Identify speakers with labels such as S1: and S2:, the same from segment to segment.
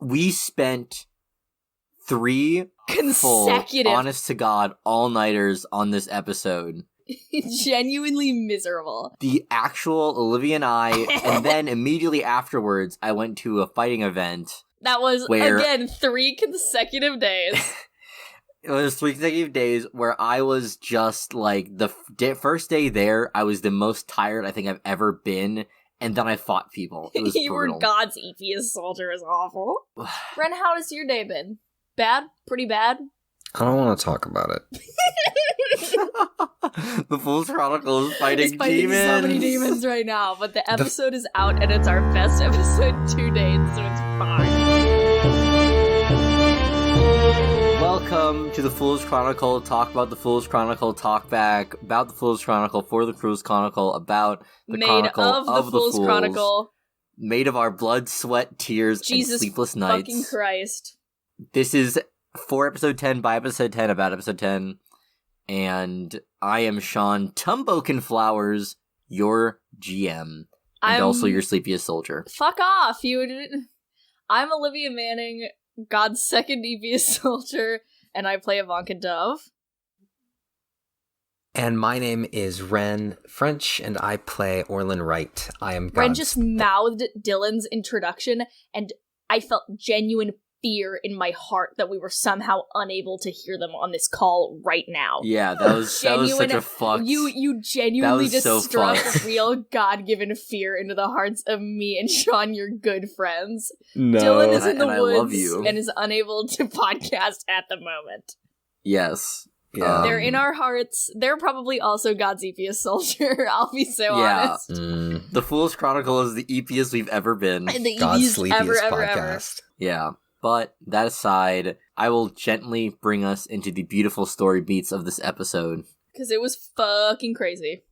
S1: we spent 3
S2: consecutive,
S1: full, honest to God, all-nighters on this episode.
S2: Genuinely miserable.
S1: The actual Olivia and I, and then immediately afterwards, I went to a fighting event.
S2: That was, again, 3 consecutive days.
S1: It was 3 consecutive days where I was just, like, the first day there, I was the most tired I think I've ever been, and then I fought people. It was
S2: You
S1: brutal.
S2: were God's eepiest soldier is awful. Ren, how has your day been? Bad? Pretty bad?
S3: I don't want to talk about it.
S1: The Fool's Chronicle is fighting
S2: fighting
S1: demons.
S2: so many demons right now, but the episode is out and it's our best episode to date, so it's fine.
S1: Welcome to the Fool's Chronicle. Talk about the Fool's Chronicle. Talkback about the Fool's Chronicle for the Fool's Chronicle about the Chronicle of the Fools.
S2: Chronicle.
S1: Made of our blood, sweat, tears,
S2: Jesus
S1: and sleepless nights.
S2: Fucking Christ.
S1: This is for episode 10, by episode 10, about episode 10. And I am Sean Tumbokin Flowers, your GM. And also your sleepiest soldier.
S2: Fuck off, I'm Olivia Manning, God's second eepiest soldier, and I play Ivanka Dove.
S3: And my name is Ren French, and I play Orlan Wright. I am God's...
S2: Ren just mouthed Dylan's introduction, and I felt genuine fear in my heart that we were somehow unable to hear them on this call right now.
S1: Yeah, that was such a fucked...
S2: You genuinely just
S1: so
S2: struck
S1: fucked.
S2: real God-given fear into the hearts of me and Sean, your good friends.
S3: No.
S2: Dylan is in the
S1: and I love
S2: woods
S1: you.
S2: and is unable to podcast at the moment.
S1: Yes.
S3: Yeah.
S2: They're in our hearts. They're probably also God's eepiest soldier, I'll be so honest.
S1: The Fool's Chronicle is the eepiest we've ever been.
S2: And the
S3: God's
S2: eepiest
S3: sleepiest
S2: ever,
S3: podcast.
S1: Yeah. But that aside, I will gently bring us into the beautiful story beats of this episode.
S2: Because it was fucking crazy.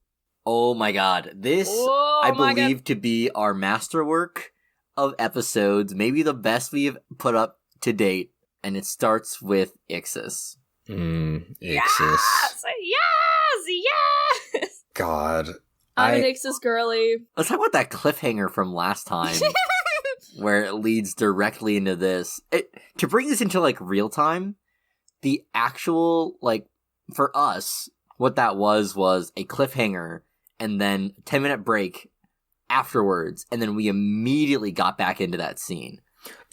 S1: Oh my god. This, I believe, to be our masterwork of episodes, maybe the best we've put up to date, and it starts with Ixis.
S3: Ixis.
S2: Yes! Yes!
S3: God.
S2: I'm an Ixis girly.
S1: Let's talk about that cliffhanger from last time. Where it leads directly into this. To bring this into, like, real time, the actual, like, for us, what that was a cliffhanger, and then a 10-minute break afterwards, and then we immediately got back into that scene.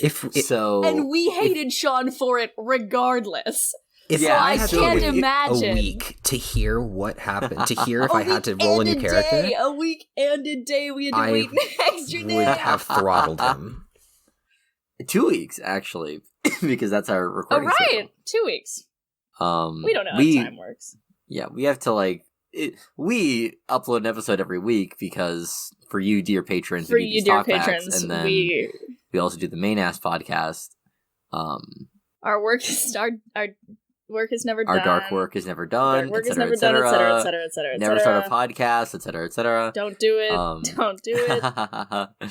S2: And we hated Sean for it regardless.
S3: I
S2: had to wait
S3: a week to hear what happened, to hear if I had to roll a new character.
S2: A week and a day, we had to wait an extra day.
S3: Would have throttled him.
S1: 2 weeks, actually, because that's our recording schedule.
S2: 2 weeks. We don't know how time works.
S1: Yeah, we have to, we upload an episode every week because for you, dear patrons,
S2: for you, dear patrons,
S1: and then we also do the main ass podcast.
S2: Our work is our work is never done.
S1: Our dark work is never done.
S2: Our work is never done, etc., etc., etc.
S1: Never start a podcast, etc., etc.
S2: Don't do it. Don't do it.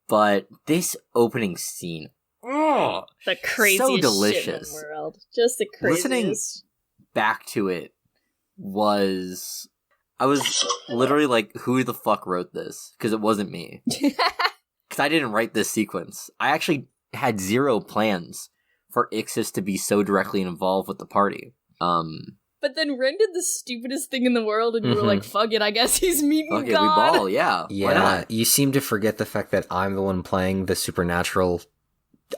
S1: But this opening scene,
S2: the craziest
S1: so delicious.
S2: Shit in the world. Just the craziest.
S1: Listening back to it I was literally like, who the fuck wrote this? Because it wasn't me. Because I didn't write this sequence. I actually had zero plans for Ixis to be so directly involved with the party.
S2: But then Ren did the stupidest thing in the world, and you were like, fuck it, I guess he's meeting God.
S1: We ball, yeah. Why not?
S3: You seem to forget the fact that I'm the one playing the supernatural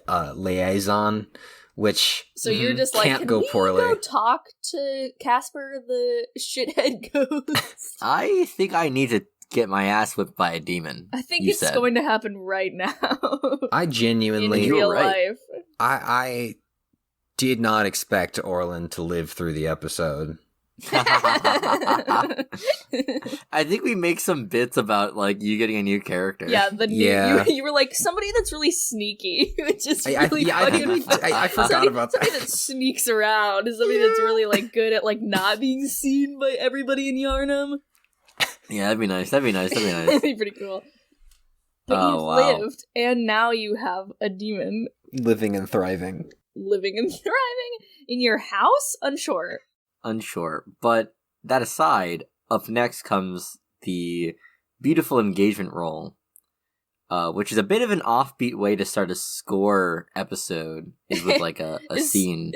S3: liaison, which
S2: so you're just like,
S3: can't go poorly.
S2: Go talk to Casper the shithead ghost?
S1: I think I need to get my ass whipped by a demon.
S2: I think it's going to happen right now.
S3: I genuinely...
S2: in real life.
S3: I did not expect Orlan to live through the episode.
S1: I think we make some bits about, like, you getting a new character.
S2: Yeah, you were like, somebody that's really sneaky, which is really funny.
S3: I forgot about that.
S2: Somebody that sneaks around, somebody that's really, like, good at, like, not being seen by everybody in Yarnum.
S1: Yeah, that'd be nice. That'd
S2: be pretty cool. But you've lived, and now you have a demon.
S3: Living and thriving
S2: in your house? Unsure.
S1: But that aside, up next comes the beautiful engagement roll which is a bit of an offbeat way to start a score episode, is with like a scene.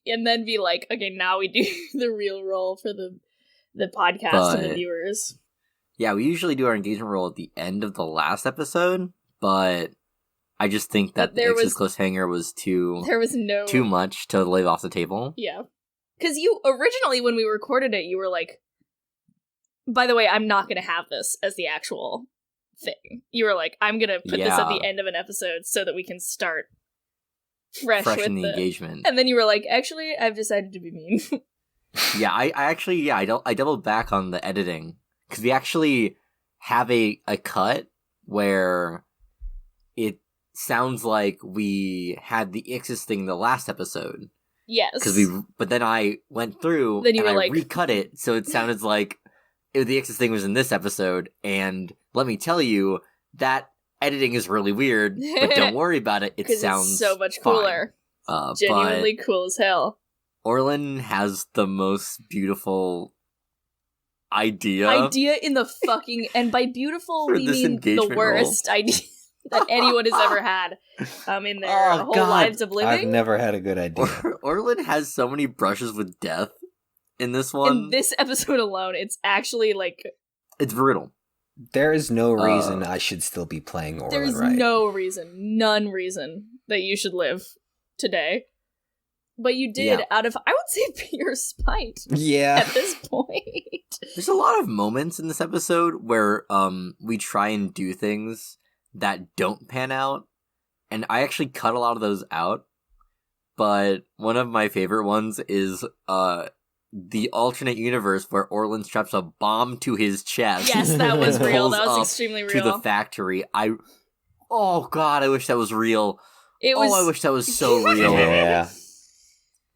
S2: And then be like, okay, now we do the real roll for the podcast and the viewers.
S1: Yeah, we usually do our engagement roll at the end of the last episode, but I just think that the X's cliffhanger was too much to leave off the table.
S2: Yeah. Because you, originally when we recorded it, you were like, by the way, I'm not going to have this as the actual thing. You were like, I'm going to put this at the end of an episode so that we can start fresh with
S1: in the engagement.
S2: And then you were like, actually, I've decided to be mean.
S1: Yeah, I doubled back on the editing. Because we actually have a cut where it sounds like we had the Ixis thing the last episode.
S2: Yes.
S1: But then I went through and I recut it, so it sounded like the Ixis thing was in this episode, and let me tell you, that editing is really weird, but don't worry about it, it sounds
S2: so much cooler. Genuinely cool as hell.
S1: Orlan has the most beautiful idea
S2: in the fucking, and by beautiful we mean the worst idea that anyone has ever had in their whole lives of living.
S3: I've never had a good idea.
S1: Orlan has so many brushes with death in this one.
S2: In this episode alone, it's actually like,
S1: it's brutal.
S3: There is no reason I should still be playing Orlan,
S2: there's no reason, none reason that you should live today. But you did out of, I would say, pure spite.
S3: Yeah.
S2: At this point.
S1: There's a lot of moments in this episode where we try and do things that don't pan out. And I actually cut a lot of those out. But one of my favorite ones is the alternate universe where Orlan straps a bomb to his chest.
S2: Yes, that was real. That was extremely real.
S1: To the factory. Oh god, I wish that was real. I wish that was so real.
S3: Yeah.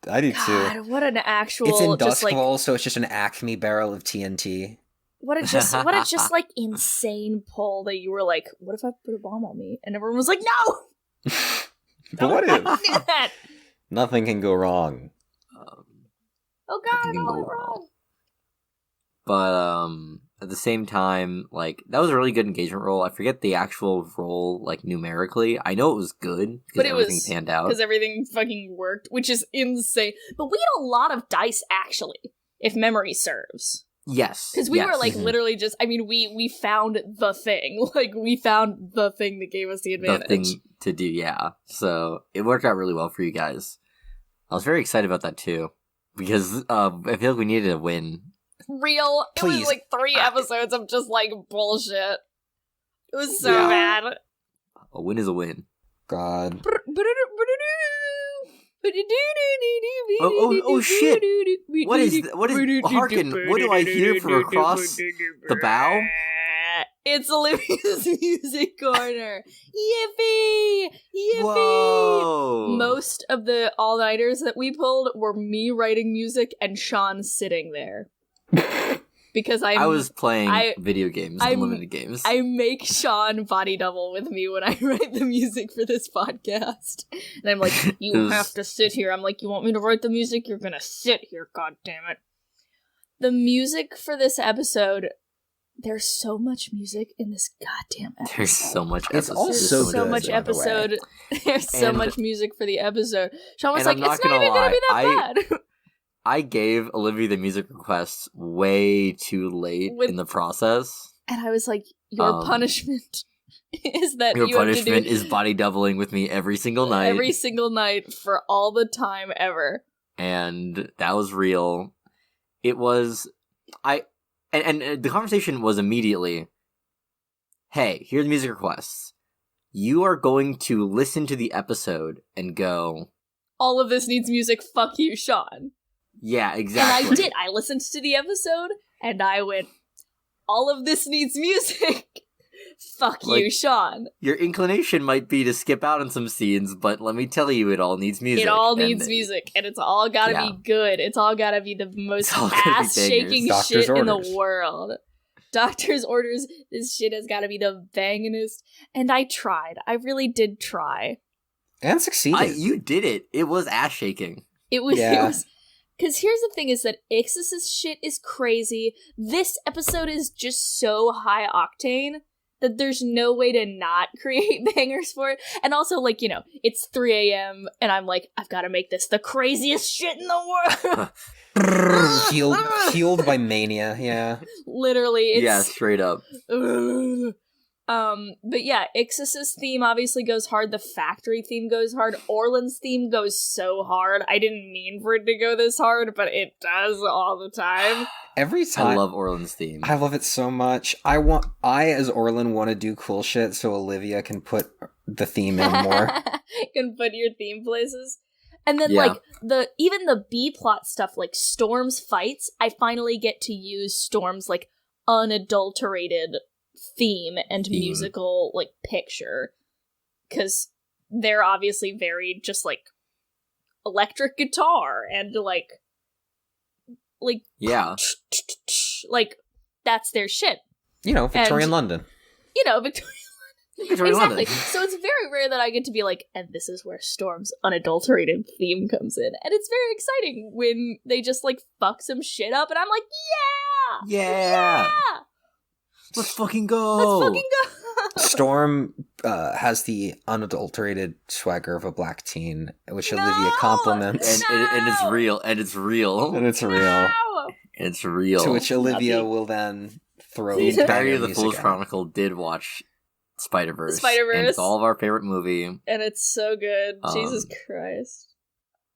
S3: I do
S2: God,
S3: too.
S2: What an actual.
S3: It's in Dustbowl, so it's just an Acme barrel of TNT.
S2: What a just like insane pull that you were like, what if I put a bomb on me? And everyone was like, no!
S3: But what if? Nothing can go wrong.
S2: Oh god, I'm all wrong.
S1: But at the same time, like, that was a really good engagement roll. I forget the actual roll, like, numerically. I know it was good because everything panned out.
S2: Because everything fucking worked, which is insane. But we had a lot of dice, actually, if memory serves.
S1: Yes.
S2: Because we were, like, literally just, I mean, we found the thing. Like, we found the thing that gave us the advantage.
S1: The thing to do, yeah. So, it worked out really well for you guys. I was very excited about that, too. Because I feel like we needed a win.
S2: Real.
S3: Please.
S2: It was like 3 episodes of just like bullshit. It was so bad.
S1: A win is a win.
S3: God.
S1: Oh shit! What is Harkin? What do I hear from across the bow?
S2: It's Olivia's music corner. Yippee! Yippee!
S1: Whoa!
S2: Most of the all-nighters that we pulled were me writing music and Sean sitting there. Because I was playing
S1: video games, unlimited games.
S2: I make Sean body double with me when I write the music for this podcast. And I'm like, you have to sit here. I'm like, you want me to write the music? You're gonna sit here, goddammit. The music for this episode, there's so much music in this goddamn episode.
S1: There's so much episode.
S3: It's also
S2: so much episode. There's so much music for the episode. Sean was like, it's not even
S1: gonna
S2: be that bad.
S1: I gave Olivia the music requests way too late in the process.
S2: And I was like, your punishment is that
S1: your punishment is body doubling with me every single night.
S2: Every single night for all the time ever.
S1: And that was real. It was... And the conversation was immediately, hey, here's music requests. You are going to listen to the episode and go...
S2: all of this needs music, fuck you, Sean.
S1: Yeah, exactly.
S2: And I did. I listened to the episode, and I went, all of this needs music. Fuck you, Sean.
S1: Your inclination might be to skip out on some scenes, but let me tell you, it all needs music.
S2: It all needs music, and it's all gotta be good. It's all gotta be the most ass-shaking shit in the world. Doctor's orders, this shit has gotta be the bangingest. And I tried. I really did try.
S3: And succeeded.
S1: You did it. It was ass-shaking.
S2: It was... Because here's the thing is that Ixis' shit is crazy. This episode is just so high octane that there's no way to not create bangers for it. And also, like, you know, it's 3 a.m. and I'm like, I've got to make this the craziest shit in the world.
S3: Fueled by mania, yeah.
S2: Literally, it's...
S1: Yeah, straight up.
S2: But yeah, Ixis's theme obviously goes hard. The factory theme goes hard. Orlan's theme goes so hard. I didn't mean for it to go this hard, but it does all the time.
S3: Every time.
S1: I love Orlan's theme.
S3: I love it so much. I as Orlan want to do cool shit so Olivia can put the theme in more.
S2: Can put your theme places. And then, like, even the B-plot stuff, like Storm's fights, I finally get to use Storm's, like, unadulterated theme and musical, like, picture. Because they're obviously very just, like, electric guitar and, like,
S1: yeah.
S2: Like, that's their shit.
S3: You know, Victorian London.
S2: You know, Victorian
S1: Victorian
S2: exactly.
S1: London.
S2: So it's very rare that I get to be like, and this is where Storm's unadulterated theme comes in. And it's very exciting when they just, like, fuck some shit up, and I'm like, yeah!
S1: Yeah! Let's fucking go!
S3: Storm has the unadulterated swagger of a black teen, which Olivia compliments.
S1: And it's real, and it's real.
S3: And it's real.
S1: It's real.
S3: To which Olivia will then throw
S1: the entirety of the
S3: music
S1: Fool's
S3: out.
S1: Chronicle did watch Spider-Verse.
S2: Spider-Verse.
S1: And it's all of our favorite movie.
S2: And it's so good. Jesus Christ.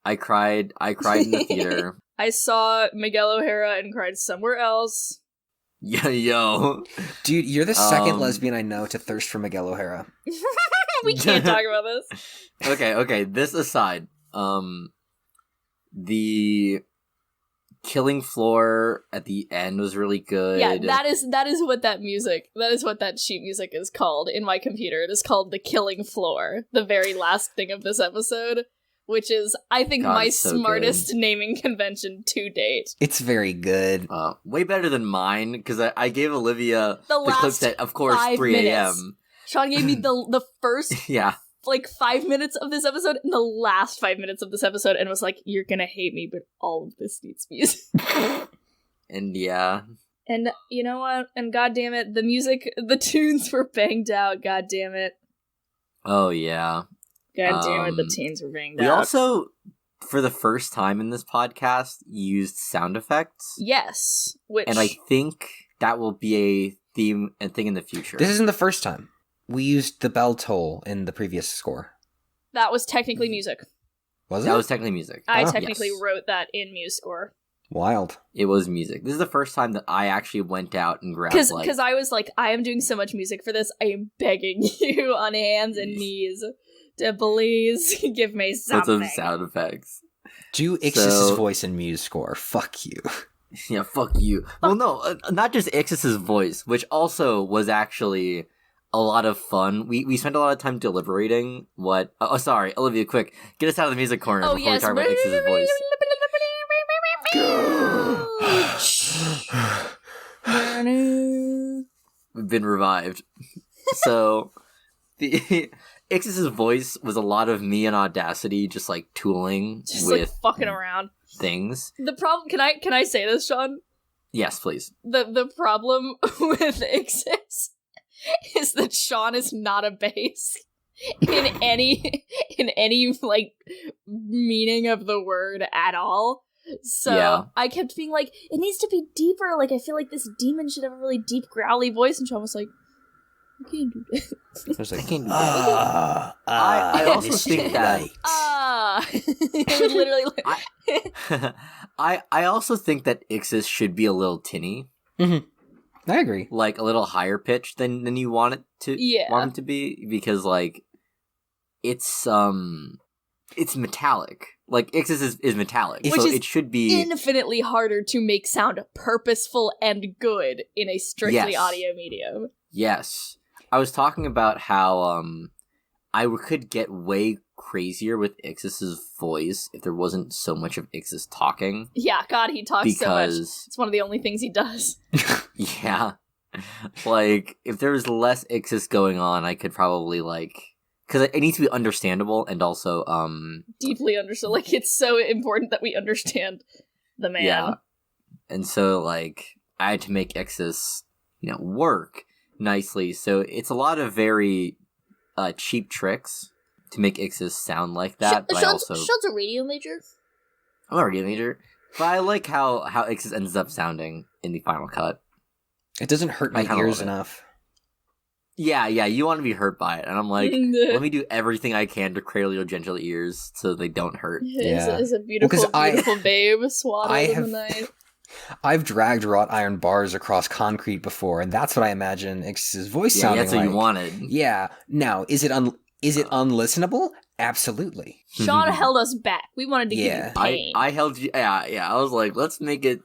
S1: I cried in the theater.
S2: I saw Miguel O'Hara and cried somewhere else.
S1: Yo.
S3: Dude, you're the second lesbian I know to thirst for Miguel O'Hara.
S2: We can't talk about this.
S1: Okay, this aside, the killing floor at the end was really good.
S2: Yeah, that is what that sheet music is called in my computer. It is called The Killing Floor, the very last thing of this episode, which is, I think, my smartest naming convention to date.
S3: It's very good.
S1: Way better than mine, because I gave Olivia the
S2: last
S1: clip set, of course, 3 a.m.
S2: Sean gave me the first
S1: yeah.
S2: like 5 minutes of this episode and the last 5 minutes of this episode, and was like, you're gonna hate me, but all of this needs music.
S1: And yeah.
S2: And you know what? And goddammit, the tunes were banged out, goddammit.
S1: Oh yeah.
S2: Goddammit, the tunes were banged out.
S1: We also, for the first time in this podcast, used sound effects.
S2: Yes.
S1: And I think that will be a theme and thing in the future.
S3: This isn't the first time. We used the bell toll in the previous score.
S2: That was technically music.
S3: Was it?
S1: That was technically music.
S2: I technically wrote that in MuseScore.
S3: Wild.
S1: It was music. This is the first time that I actually went out and grabbed,
S2: because I was like, I am doing so much music for this, I am begging you on hands and knees to please give me something.
S1: Put some sound effects.
S3: Do Ixis's voice in MuseScore. Fuck you.
S1: Yeah, fuck you. Well, no, not just Ixis's voice, which also was actually a lot of fun. We spent a lot of time deliberating what... Oh, sorry, Olivia, quick. Get us out of the music corner before we talk about Ixis's voice. We've been revived. So, the Ixis's voice was a lot of me and Audacity just, like, tooling with...
S2: like, fucking around.
S1: Things.
S2: The problem... Can I say this, Sean?
S1: Yes, please.
S2: The problem with Ixis is that Sean is not a bass in any like meaning of the word at all. So yeah. I kept being like, it needs to be deeper. Like, I feel like this demon should have a really deep, growly voice. And Sean was like, I can't do that.
S3: I was like,
S1: I can't do that. I also think that.
S2: It would literally.
S1: I also think that Ixis should be a little tinny.
S3: Mm-hmm. I agree.
S1: Like a little higher pitched than you want it to want it to be, because like it's metallic. Like Ixis is metallic,
S2: which
S1: so
S2: is
S1: it should be
S2: infinitely harder to make sound purposeful and good in a strictly audio medium.
S1: Yes. I was talking about how I could get way crazier with Ixis's voice if there wasn't so much of Ixis talking.
S2: Yeah, God, he talks so much. It's one of the only things he does.
S1: Yeah. Like, if there was less Ixis going on, I could probably, like... Because it needs to be understandable and also,
S2: deeply understood. Like, it's so important that we understand the man.
S1: Yeah. And so, like, I had to make Ixis, work. nicely. So it's a lot of very cheap tricks to make Ixis sound like that. But
S2: Sean's a radio major.
S1: I'm a radio major, but I like how Ixis ends up sounding in the final cut.
S3: It doesn't hurt my ears enough.
S1: Yeah, you want to be hurt by it, and I'm like, let me do everything I can to cradle your gentle ears so they don't hurt.
S2: Yeah, it's a beautiful, beautiful babe swaddled in the night.
S3: I've dragged wrought iron bars across concrete before, and that's what I imagine Ixis' voice sounding like.
S1: That's what you wanted.
S3: Yeah. Now, is it unlistenable? Absolutely.
S2: Sean held us back. We wanted to give you pain.
S1: I held you. Yeah. I was like, let's make it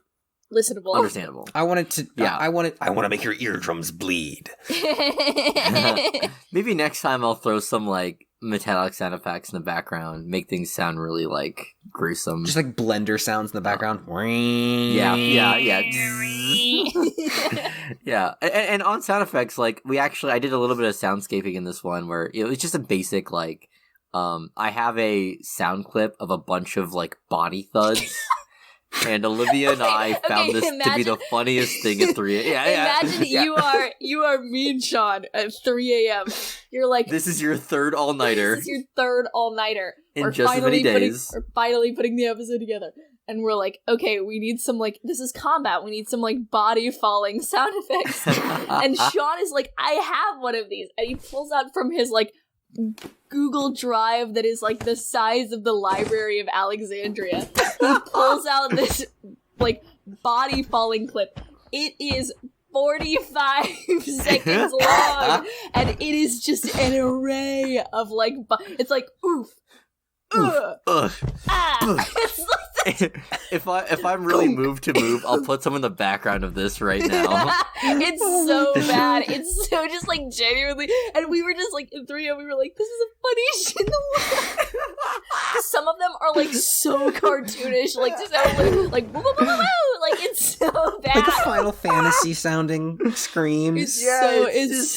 S2: listenable,
S1: understandable.
S3: I wanted to. Yeah. I want to make your eardrums bleed.
S1: Maybe next time I'll throw some like metallic sound effects in the background, make things sound really like gruesome.
S3: Just like blender sounds in the background.
S1: Yeah. Yeah. And on sound effects, like I did a little bit of soundscaping in this one where it was just a basic like. I have a sound clip of a bunch of like body thuds. And Olivia and I found this to be the funniest thing at 3 a.m.
S2: Imagine you are me and Sean at 3 a.m. You're like,
S1: this is your third all-nighter.
S2: This is your third all-nighter.
S1: In just as many days.
S2: We're finally putting the episode together. And we're like, okay, we need some, like, this is combat. We need some, like, body falling sound effects. And Sean is like, I have one of these. And he pulls out from his, like, Google Drive that is like the size of the Library of Alexandria. He pulls out this like body falling clip. It is 45 seconds long, and it is just an array of like it's like oof.
S1: If I'm really moved to move, I'll put some in the background of this right now.
S2: It's so bad. It's so just like genuinely, and we were just like in 3 we were like, this is the funniest shit in the world. Some of them are like so cartoonish, like just like woo, woo, woo, woo, woo. Like it's so bad.
S3: Like a Final Fantasy sounding screams.
S1: It's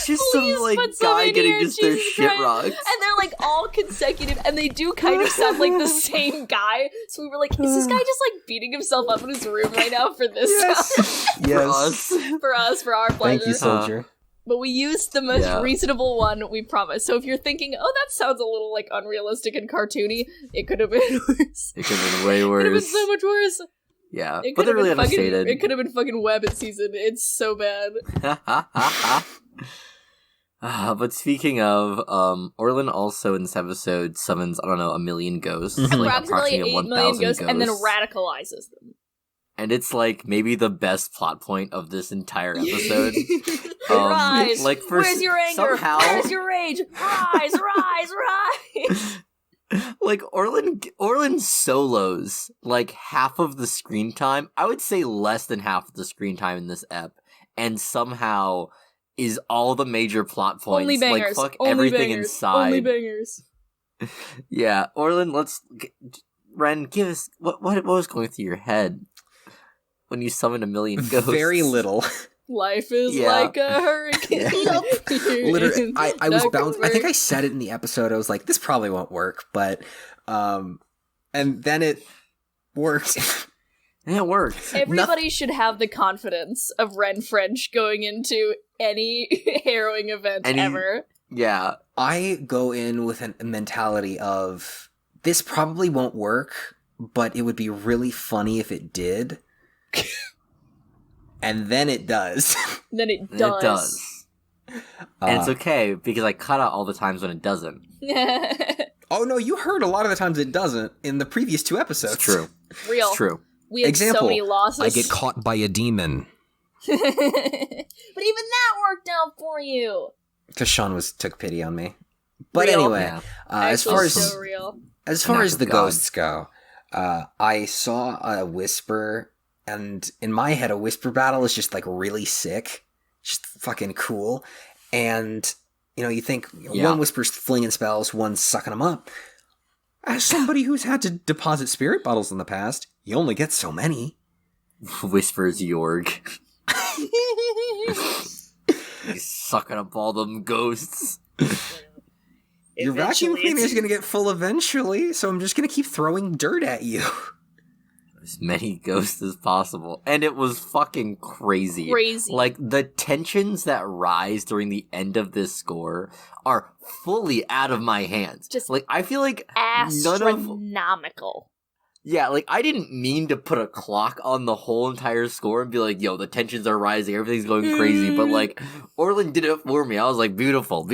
S1: just some like guy getting just their shit rocked,
S2: and they're like all consecutive, and they do kind of sound like the same guy. So we were like, is this guy just like beating himself up in his room right now for this?
S3: Yes.
S2: For our pleasure.
S3: Thank you, soldier.
S2: But we used the most reasonable one, we promise. So if you're thinking, oh, that sounds a little like unrealistic and cartoony, it could have been worse.
S1: It could have been way worse.
S2: It could have been so much worse.
S1: Yeah, but they're really understated.
S2: It could have been fucking Wabbit season. It's so bad.
S1: But speaking of, Orlan also in this episode summons, I don't know, 1 million ghosts.
S2: Approximately 8 million ghosts, and then radicalizes them.
S1: And it's like maybe the best plot point of this entire episode.
S2: Rise!
S1: Like
S2: where's your anger?
S1: Somehow...
S2: Where's your rage? Rise!
S1: Like Orlan solos like half of the screen time. I would say less than half of the screen time in this ep, and somehow is all the major plot points.
S2: Only bangers.
S1: Like fuck
S2: Only
S1: everything
S2: bangers.
S1: inside.
S2: Only bangers.
S1: Yeah, Orlan. Ren, give us what was going through your head when you summoned 1 million ghosts?
S3: Very little.
S2: Life is like a hurricane.
S3: Literally, I was bound. I think I said it in the episode. I was like, this probably won't work, but and then it worked.
S1: And it worked.
S2: Everybody should have the confidence of Ren French going into any harrowing event ever.
S1: Yeah.
S3: I go in with a mentality of, this probably won't work, but it would be really funny if it did. And then it does.
S2: Then it does.
S1: And it's okay, because I cut out all the times when it doesn't.
S3: Oh no, you heard a lot of the times it doesn't in the previous 2 episodes.
S1: It's true.
S2: Real.
S1: It's true.
S2: We had so many losses.
S3: I get caught by a demon.
S2: But even that worked out for you.
S3: Because Sean took pity on me. But anyway, as far as the ghosts go, I saw a whisper, and in my head, a whisper battle is just like really sick, just fucking cool. And you think one whisper's flinging spells, one's sucking them up. As somebody who's had to deposit spirit bottles in the past, you only get so many.
S1: Whispers Yorg. He's sucking up all them ghosts.
S3: Your vacuum cleaner is going to get full eventually, so I'm just going to keep throwing dirt at you.
S1: as many ghosts as possible. And it was fucking crazy.
S2: Crazy.
S1: Like, the tensions that rise during the end of this score are fully out of my hands.
S2: Just
S1: like, I feel like
S2: astronomical.
S1: Yeah, like, I didn't mean to put a clock on the whole entire score and be like, yo, the tensions are rising, everything's going crazy, but, like, Orlan did it for me. I was like, beautiful.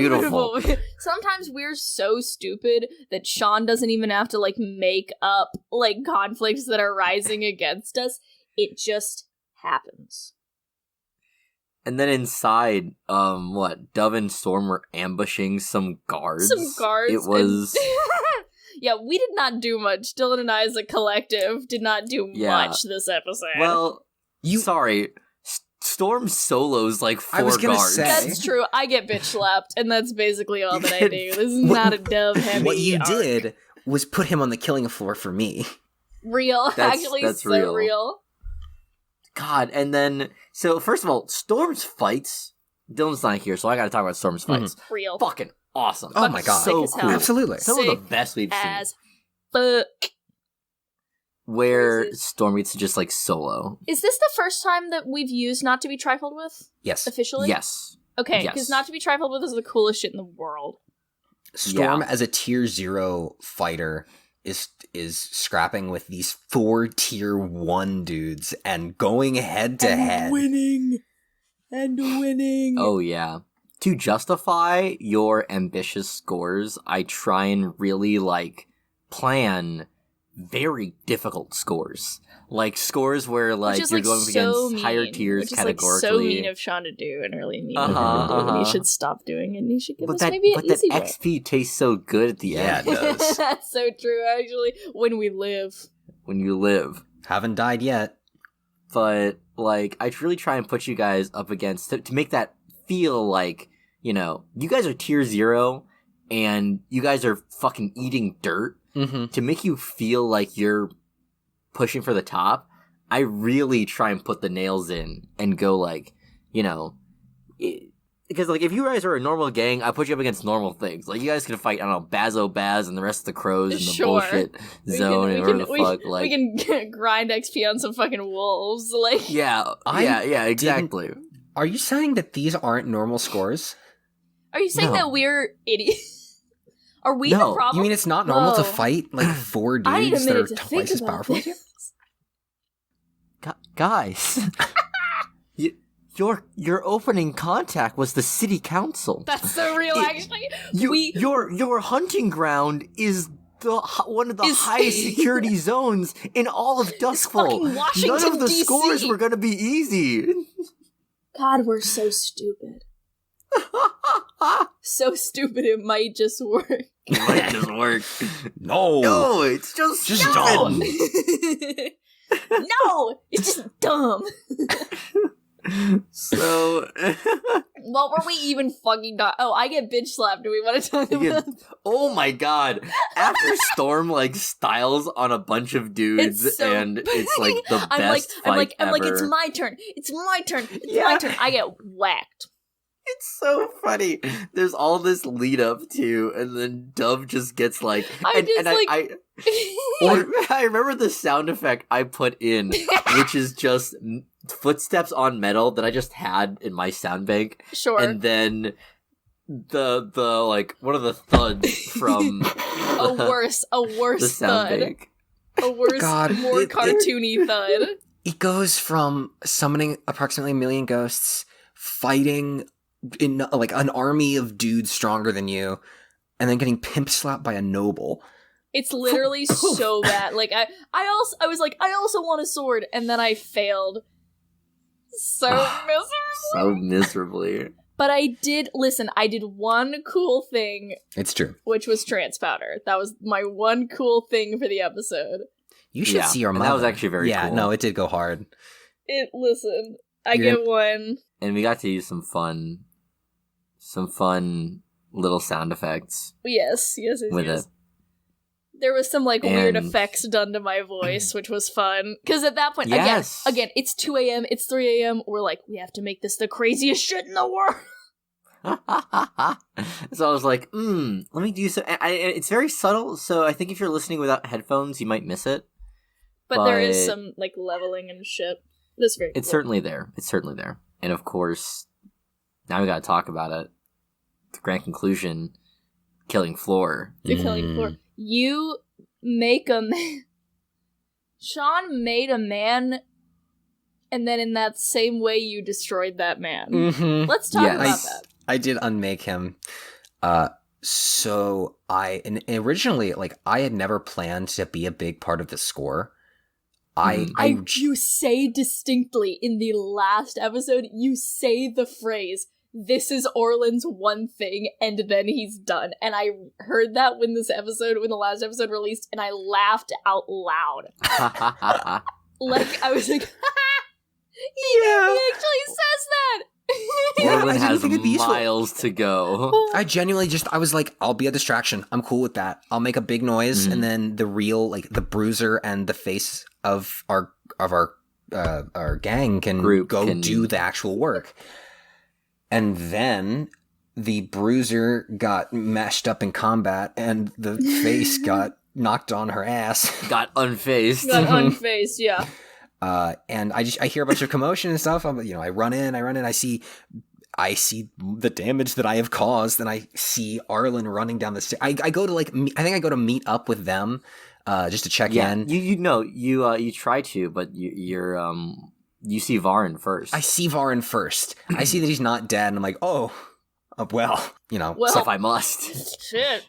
S2: Sometimes we're so stupid that Sean doesn't even have to, like, make up, like, conflicts that are rising against us. It just happens.
S1: And then inside, Dove and Storm were ambushing some guards. It was...
S2: Yeah, we did not do much. Dylan and I as a collective did not do much this episode.
S1: Well, sorry. Storm solos like 4 guards.
S2: That's true. I get bitch slapped, and that's basically all that I do. This is not a Dove heavy
S3: What you
S2: arc.
S3: did was put him on the killing floor for me.
S2: Real. That's so real.
S1: God, and then... So, first of all, Storm's fights... Dylan's not here, so I gotta talk about Storm's fights.
S2: Real.
S1: Fucking awesome.
S3: Oh my god.
S1: So cool.
S3: Absolutely.
S1: Some of the best we've
S2: as
S1: seen.
S2: Fuck.
S1: Where Storm gets to just, like, solo.
S2: Is this the first time that we've used Not to be Trifled with?
S3: Yes.
S2: Officially?
S1: Yes.
S2: Okay, because Not to be Trifled with is the coolest shit in the world.
S3: Storm, as a tier 0 fighter, is scrapping with these 4 tier 1 dudes and going head to head.
S2: Winning.
S1: Oh, yeah. To justify your ambitious scores, I try and really, like, plan very difficult scores. Like, scores where, like, you're going up against higher tiers categorically.
S2: Which is, like, so mean of Sean to do and really mean of him to do, and he should stop doing it, and he should give us maybe an easy way.
S1: But that XP tastes so good at the end.
S3: Yeah, it does.
S2: That's so true, actually. When we live.
S1: When you live.
S3: Haven't died yet.
S1: But, like, I really try and put you guys up against, to make that feel like, you know, you guys are tier 0, and you guys are fucking eating dirt, to make you feel like you're pushing for the top. I really try and put the nails in and go, like, you know, because, like, if you guys are a normal gang, I put you up against normal things. Like, you guys can fight, I don't know, Bazo Baz and the rest of the crows in the bullshit zone and whatever the fuck. Like,
S2: we can grind XP on some fucking wolves. Like,
S1: yeah, exactly.
S3: Are you saying that these aren't normal scores?
S2: Are you saying that we're idiots? Are we the problem?
S3: You mean it's not normal to fight, like, 4 dudes that are twice as powerful as you?
S1: Guys, your opening contact was the city council.
S2: That's so real, actually.
S1: Your hunting ground is one of the highest security zones in all of Duskfall. None of the scores were going to be easy.
S2: God, we're so stupid. So stupid it might just work.
S1: It might just work.
S3: No,
S1: it's just dumb.
S2: No, it's just dumb.
S1: So,
S2: what were we even fucking talking? Oh, I get bitch slapped. Do we want to talk about?
S1: Oh my god! After Storm like styles on a bunch of dudes, it's like the best fight ever.
S2: I'm like, it's my turn. It's my turn. I get whacked.
S1: It's so funny. There's all this lead up to, and then Dove just gets like, I remember the sound effect I put in, which is just footsteps on metal that I just had in my sound bank.
S2: Sure.
S1: And then the like one of the thuds from
S2: a worse
S1: the sound
S2: thud.
S1: bank.
S2: A worse, more cartoony thud.
S3: It goes from summoning approximately 1 million ghosts, fighting in like an army of dudes stronger than you, and then getting pimp slapped by a noble.
S2: It's literally so bad. Like I was like, I also want a sword, and then I failed so
S1: miserably.
S2: But I did one cool thing.
S3: It's true.
S2: Which was trance powder. That was my one cool thing for the episode.
S3: You should see your mother.
S1: That was actually very cool.
S3: Yeah, no, it did go hard.
S2: I get one.
S1: And we got to use some fun little sound effects.
S2: Yes.
S1: With it.
S2: There was some weird effects done to my voice, which was fun. Because at that point, again, it's 2 a.m., it's 3 a.m., we're like, we have to make this the craziest shit in the world.
S1: So I was like, let me do some. It's very subtle, so I think if you're listening without headphones, you might miss it.
S2: But there is some, like, leveling and shit. That's very
S1: It's
S2: cool.
S1: certainly there. It's certainly there. And of course, now we gotta talk about it. The grand conclusion, killing Floor.
S2: The killing Floor. You make a man... Sean made a man, and then in that same way you destroyed that man.
S3: Mm-hmm.
S2: Let's talk about that.
S3: I did unmake him. So and originally, like, I had never planned to be a big part of the score.
S2: You say distinctly in the last episode, you say the phrase, "This is Orlan's one thing," and then he's done. And I heard that when the last episode released, and I laughed out loud. Like, I was like, he actually says that!
S1: Orlan has miles to go.
S3: I genuinely I was like, I'll be a distraction. I'm cool with that. I'll make a big noise, and then the real, like, the bruiser and the face of our gang can do the actual work. And then the bruiser got mashed up in combat, and the face got knocked on her ass.
S1: Got unfaced.
S2: Yeah.
S3: And I hear a bunch of commotion and stuff. I run in. I see the damage that I have caused, and I see Orlan running down the stairs. I go to meet up with them, just to check in.
S1: You try to, but you see Varen first.
S3: I see Varen first. I see that he's not dead, and I'm like, well,
S1: if I must.
S2: Shit.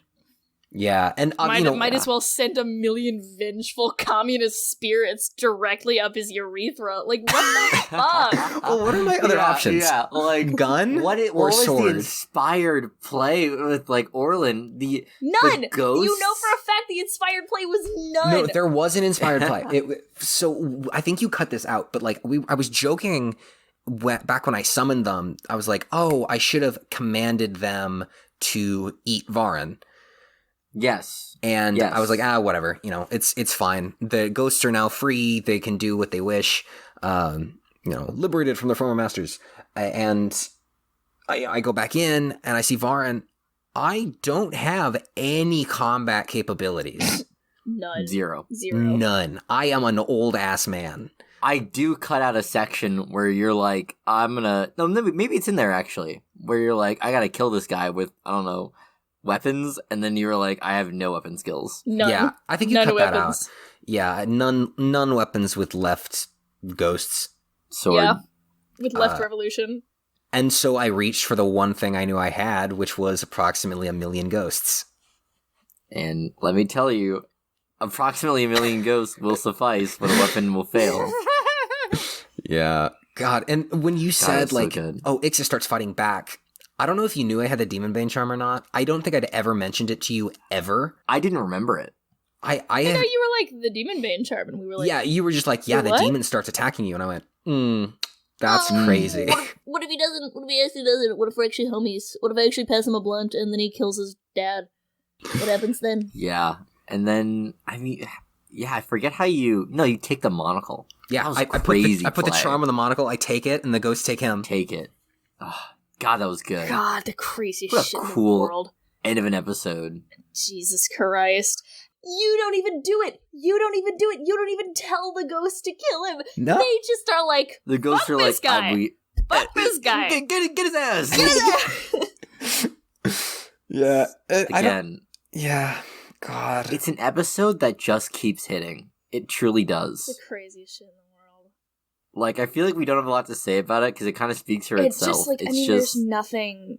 S3: Yeah, and
S2: might as well send a million vengeful communist spirits directly up his urethra. Like, what the fuck?
S3: Well, what are my other options?
S1: Yeah, like
S3: gun
S1: what
S3: or
S1: was
S3: sword?
S1: The inspired play with, like, Orlan?
S2: None.
S1: The ghost?
S2: You know for a fact the inspired play was none.
S3: No, there was an inspired play. So I think you cut this out, but, like, I was joking back when I summoned them. I was like, I should have commanded them to eat Varen.
S1: Yes.
S3: And I was like, whatever, it's fine. The ghosts are now free. They can do what they wish, liberated from their former masters. And I go back in and I see Varen. I don't have any combat capabilities.
S2: None.
S1: Zero.
S3: None. I am an old ass man.
S1: I do cut out a section where you're like, maybe it's in there actually, where you're like, I gotta kill this guy with, I don't know, weapons, and then you were like, I have no weapon skills.
S2: None.
S3: Yeah, I think you
S2: none
S3: cut that
S2: weapons.
S3: out. Yeah, none weapons with left ghosts.
S1: Sword.
S2: Yeah, with left revolution.
S3: And so I reached for the one thing I knew I had, which was approximately 1 million ghosts.
S1: And let me tell you, approximately 1 million ghosts will suffice, but a weapon will fail.
S3: Yeah. God, and when you said,
S1: so
S3: like,
S1: good.
S3: Ixia starts fighting back, I don't know if you knew I had the Demon Bane charm or not. I don't think I'd ever mentioned it to you, ever.
S1: I didn't remember it.
S2: I know you were like, the Demon Bane charm, and we were like...
S3: Yeah, you were just like, the demon starts attacking you, and I went, that's crazy.
S2: What if he doesn't? What if he actually doesn't? What if we're actually homies? What if I actually pass him a blunt, and then he kills his dad? What happens then?
S1: Yeah, and then, I forget how you take the monocle.
S3: Yeah, I put the charm on the monocle, I take it, and the ghosts take him.
S1: Take it. Oh, God, that was good.
S2: God, the craziest
S1: what a
S2: shit
S1: cool
S2: in the world.
S1: End of an episode.
S2: Jesus Christ. You don't even do it. You don't even tell the ghost to kill him.
S3: No.
S2: They just are like,
S1: the ghosts are like,
S2: fuck this guy.
S1: Get his ass.
S2: Get his ass.
S3: Yeah.
S1: Again.
S3: Yeah. God.
S1: It's an episode that just keeps hitting. It truly does.
S2: The craziest shit in the world.
S1: Like, I feel like we don't have a lot to say about it because it kind of speaks for itself.
S2: It's just like, there's nothing.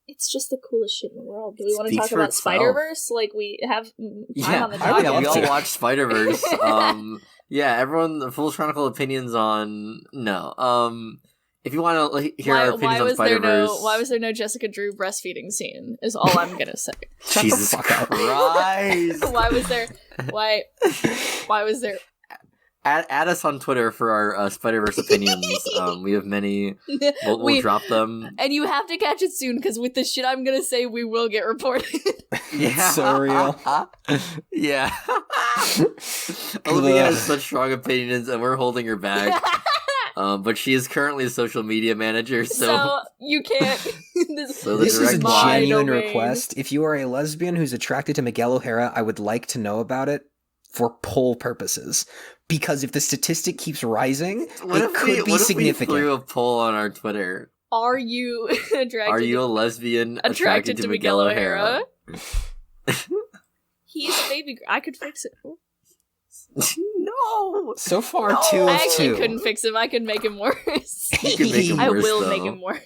S2: It's just the coolest shit in the world. Do we want to talk about Spider-Verse? Like, we have time on the docket.
S1: Yeah, we all watched Spider-Verse. Everyone, the full Chronicle opinions on... No. If you want to hear our opinions on Spider-Verse...
S2: Why was there no Jessica Drew breastfeeding scene, is all I'm gonna say.
S1: Jesus Christ!
S2: Why was there...
S1: Add us on Twitter for our Spider-Verse opinions. We have many. We'll drop them.
S2: And you have to catch it soon, because with the shit I'm gonna say, we will get reported.
S3: Yeah. So real.
S1: Yeah. Olivia has such strong opinions, and we're holding her back. But she is currently a social media manager, so
S2: you can't.
S3: This is a genuine request. If you are a lesbian who's attracted to Miguel O'Hara, I would like to know about it. for poll purposes. Because if the statistic keeps rising, it could be significant.
S1: What if we threw a poll on our Twitter?
S2: Are you
S1: Are you a lesbian attracted to Miguel O'Hara?
S2: He's a baby. I could fix it.
S1: No.
S3: So far, 2 of 2.
S2: I actually couldn't fix him. I could make him worse.
S1: You can make him worse,
S2: I will
S1: though.
S2: make him worse.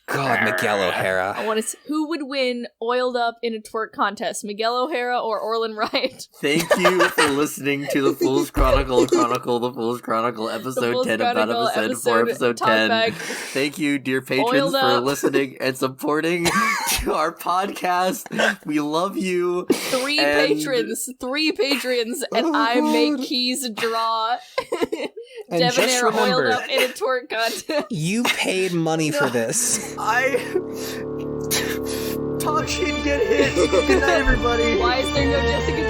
S3: God, Miguel O'Hara.
S2: I want to see who would win oiled up in a twerk contest, Miguel O'Hara or Orlan Wright.
S1: Thank you for listening to the Fool's Chronicle, the Fool's Chronicle, episode 10 about episode 4, episode 10.
S2: Talkback.
S1: Thank you, dear patrons, for listening and supporting our podcast. We love you.
S2: 3 patrons, and I make Keys draw Debonair oiled up in a twerk contest.
S3: You paid money for this.
S1: Talk shit, get hit. Good night, everybody.
S2: Why is there no Jessica Drew?